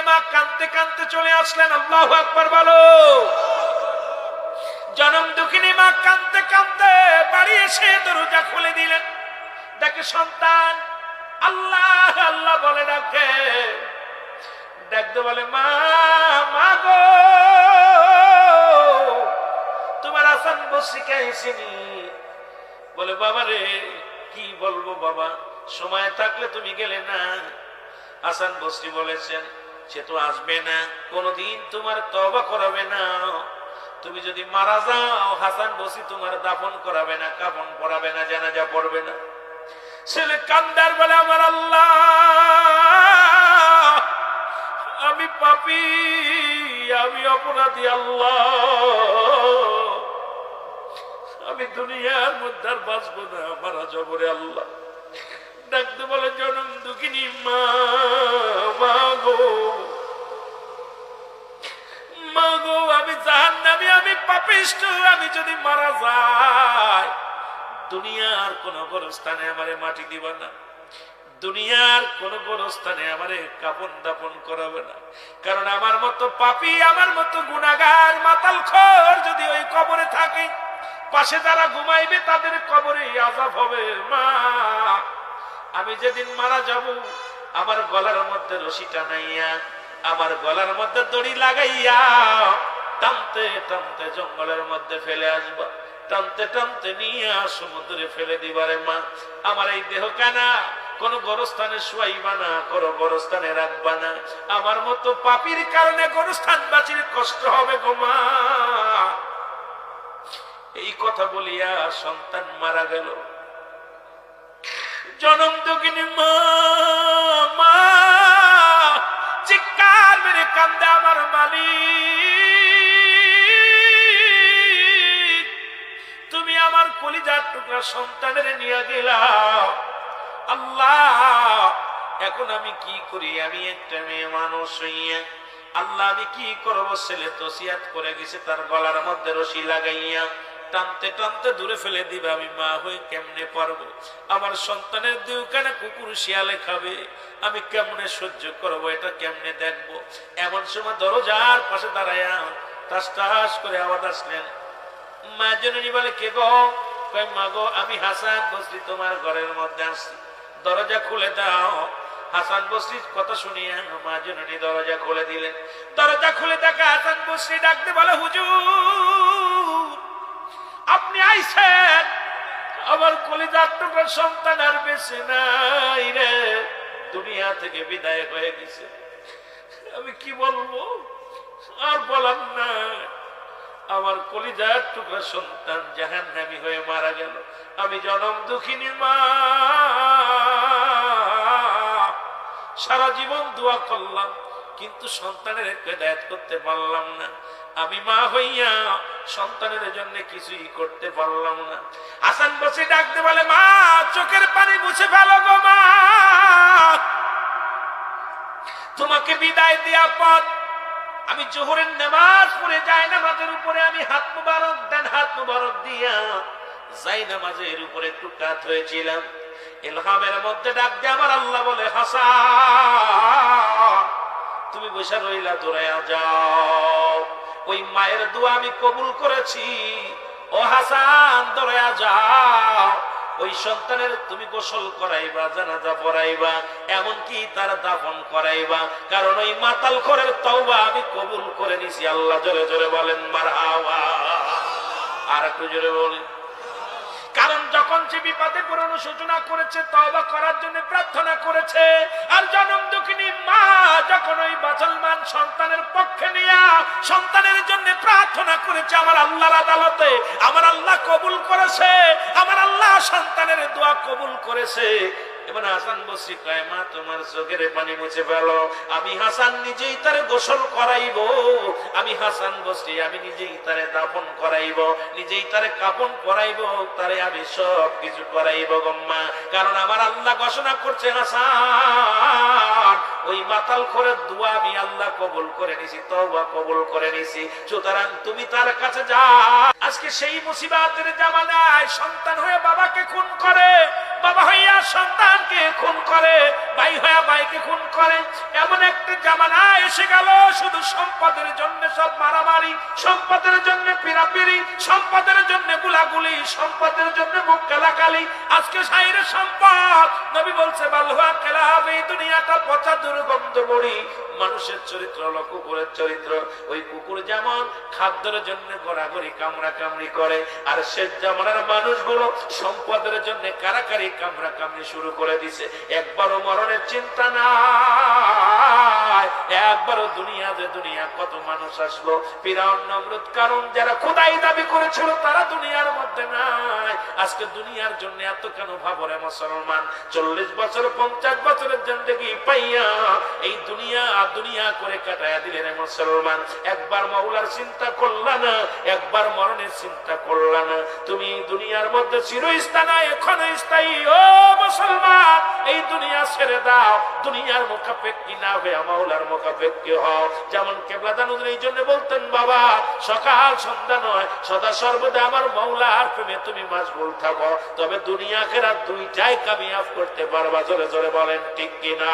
দুঃখিনী মা কাঁদতে কাঁদতে চলে আসলেন। আল্লাহু আকবার বলো। জনম দুঃখিনী মা কাঁদতে কাঁদতে বাড়ি এসে দরজা খুলে দিলেন। দেখে সন্তান আল্লাহ আল্লাহ বলে ডাকে। ডাকতে বলে মা, মা গো, তোমার হাসান বসরিকে আসেনি? বলে বাবা রে, কি বলবো বাবা, সময় থাকলে তুমি গেলে না। হাসান বসরি বলেছেন সে তো আসবে না, কোনদিন তোমার তওবা করাবে না। তুমি যদি মারা যাও হাসান বসরি তোমার দাফন করাবে না, কাফন পরাবে না, জানাজা পড়বে না। ছেলে কান্দার বলে আমার আল্লাহ, আমি পাপী, আমি অপরাধী আল্লাহ, আমি দুনিয়ার মধ্যে আর বাঁচবো না, মারা যাবো রে আল্লাহ। ডাকতে বলে জনম দুঃখিনী মা, মা গো, মা গো, আমি জাহান্নামী, আমি পাপিষ্ঠ, আমি যদি মারা যাই দুনিয়ার কোন গোরস্থানে আমারে মাটি দিবা না, দুনিয়ার কোন গোরস্থানে আমারে কাফন দাফন করাবে না। কারণ আমার মতো পাপী, আমার মতো গুনাহগার মাতালখোর যদি ওই কবরে থাকে, পাশে যারা ঘুমাইবে তাদের কবরে আযাব হবে। মা, আমি যেদিন মারা যাব আমার গলার মধ্যে রশি টানাইয়া, আমার গলার মধ্যে দড়ি লাগাইয়া টানতে টানতে জঙ্গলের মধ্যে ফেলে আসবা, টানতে টানতে নিয়ে সমুদ্রে ফেলে দিবারে মা। আমার এই দেহ কানা কোন গোরস্থানে শুয়াইবা না, কোন গোরস্থানে রাখবা না। আমার মতো পাপীর কারণে গোরস্থান বাঁচির কষ্ট হবে গো মা। এই কথা বলিয়া সন্তান মারা গেল। জনম দুঃখিনী মা, মা চিৎকার মেরে কান্দে আমার মালিক, তুমি আমার কলিজার টুকরা সন্তানের নিয়ে গেলা। আল্লাহ এখন আমি কি করি? আমি একটা মেয়ে মানুষ হইয়া আল্লাহ আমি কি করবো? ছেলে তো সিয়াত করে গেছে, তার গলার মধ্যে রশি লাগাইয়া টানতে টানতে দূরে ফেলে দিবে, আমি মা হয়ে কেমনে পারবো? আমার সন্তানের দুখানে কুকুর শিয়ালে খাবে, আমি কেমনে সহ্য করবো? এটা কেমনে দেখবো? এমন সময় দরজার পাশে দাঁড়ায়া টাস টাস করে আওয়াজ আসলেন। মা জননী বলে কে গো? কই মা গো, আমি হাসান বসরি তোমার ঘরের মধ্যে আসছি, দরজা খুলে দাও। হাসান বসরির কথা শুনিয়া মা জননী দরজা খুলে দিলেন। দরজা খুলে দেখা হাসান বসরি ডাকতে বলে হুজুর আপনি আইছেন, আমার কলিজার টুকরা সন্তান আর বেঁচে নাই রে, দুনিয়া থেকে বিদায় হয়ে গেছে। আমি কি বলবো, আর বলার না। আমার কলিজার টুকরা সন্তান জাহান্নামী হয়ে মারা গেল। আমি জনম দুঃখিনী মা, সারা জীবন দোয়া করলাম কিন্তু সন্তানের হেদায়েত করতে পারলাম না। আমি মা হইয়া সন্তানের জন্য কিছুই করতে পারলাম না। হাসান বসে ডাকতে বলে মা, চোখের পানি মুছে ফেলো গো মা, তোমাকে বিদায় দেয়া পথ। আমি জোহরের নামাজ পড়ে যাই নামাজের উপরে আমি হাত মুবারক, ডান হাত মুবারক দিয়া যাই নামাজের উপরে একটু কাত হয়েছিলাম। ইলহামের মধ্যে ডাক দিয়ে আমার আল্লাহ বলে হাসান তুমি বসে রইলা, দৌড়াইয়া যাও, ওই মায়ের দোয়া আমি কবুল করেছি। ও হাসান দৌড়াইয়া যাও, ওই সন্তানের তুমি গোসল করাইবা, জানাজা পড়াইবা, এমনকি তার দাফন করাইবা। কারণ ওই মাতাল খোরের তওবা আমি কবুল করে নিছি। আল্লাহ জোরে জোরে বলেন মারহাবা। আর একটু জোরে বলেন। কারণ যখন সে বিপদে পড়ে অনুশোচনা করেছে, তওবা করার জন্য প্রার্থনা করেছে, আর জনম দুঃখিনী মা যখন ওই মুসলমান সন্তানের পক্ষে নিয়ে সন্তানের জন্য প্রার্থনা করেছে আমার আল্লাহর আদালতে, আমার আল্লাহ কবুল করেছে, আমার আল্লাহ সন্তানের দোয়া কবুল করেছে। এবার হাসান বসরি কয় মা তোমার চোখের পানি মুছে ফেলো, আমি হাসান নিজেই তারে গোসল করাইব, আমি হাসান বসরি আমি নিজেই তারে দাফন করাইব, নিজেই তারে কাফন করাইব, তারে আমি সব কিছু করাইব গম্মা। কারণ আমার আল্লাহ ঘোষণা করছে হাসান ওই মাতাল খোরের দোয়া আমি আল্লাহ কবুল করে নিছি, তওবা কবুল করে নিছি। সুতরাং তুমি তার কাছে যাও। আজকে সেই মুসিবতের জামানায় সন্তান হয়ে বাবাকে খুন করে, বাবা হইয়া সন্তানকে খুন করে, ভাই হইয়া ভাইকে খুন করে। এমন একটা জামানা এসে গেল, শুধু সম্পদের জন্য সব মারামারি, সম্পদের জন্য পিরাপিরি, সম্পদের জন্য গুলাগুলি, সম্পদের জন্য মুখ কালাকালি। আজকে সাইরে সম্পদ, নবী বলছে বালহুয়া খেলা হবে, এই দুনিয়াটা পচা দুর্গন্ধ মরি। মানুষের চরিত্র হলো কুকুরের চরিত্র। ওই কুকুর যেমন খাদ্যের জন্য গড়াগড়ি কামড়া কামড়ি করে, আর শেষ জামানার মানুষগুলো সম্পদের জন্য কারাকারি কামড়া কামড়ি শুরু করে দিছে। একবারও মরণের চিন্তা নাই, একবারও দুনিয়া যে দুনিয়া কত মানুষ আসলো, ফিরাউন নমরুদ কারণ যারা খোদাই দাবি করেছিল তারা দুনিয়ার মধ্যে নাই। আজকে দুনিয়ার জন্য এত কেন ভাবরে মুসলমান? 40 বছর 50 বছরের জিন্দেগি পাইয়া এই দুনিয়া দুনিয়া করে কাটায়া দিলেন মুসলমান। একবার মাওলার চিন্তা করলা না, একবার মরণের চিন্তা করলা না। তুমি দুনিয়ার মধ্যে চিরস্থায়ী, এখনো স্থায়ী। ও মুসলমান, এই দুনিয়া ছেড়ে দাও, দুনিয়ার মুখাপেক্ষী না হয়ে মাওলার মুখাপেক্ষী হও। যেমন কেবলাদান হুজুর এই জন্য বলতেন, বাবা সকাল সন্ধ্যা নয়, সদা সর্বদা আমার মাওলার প্রেমে তুমি মাশগুল থাকো, তবে দুনিয়া আখিরাত দুইটাই কামিয়াব করতে পারবা। জোরে জোরে বলেন ঠিক কিনা?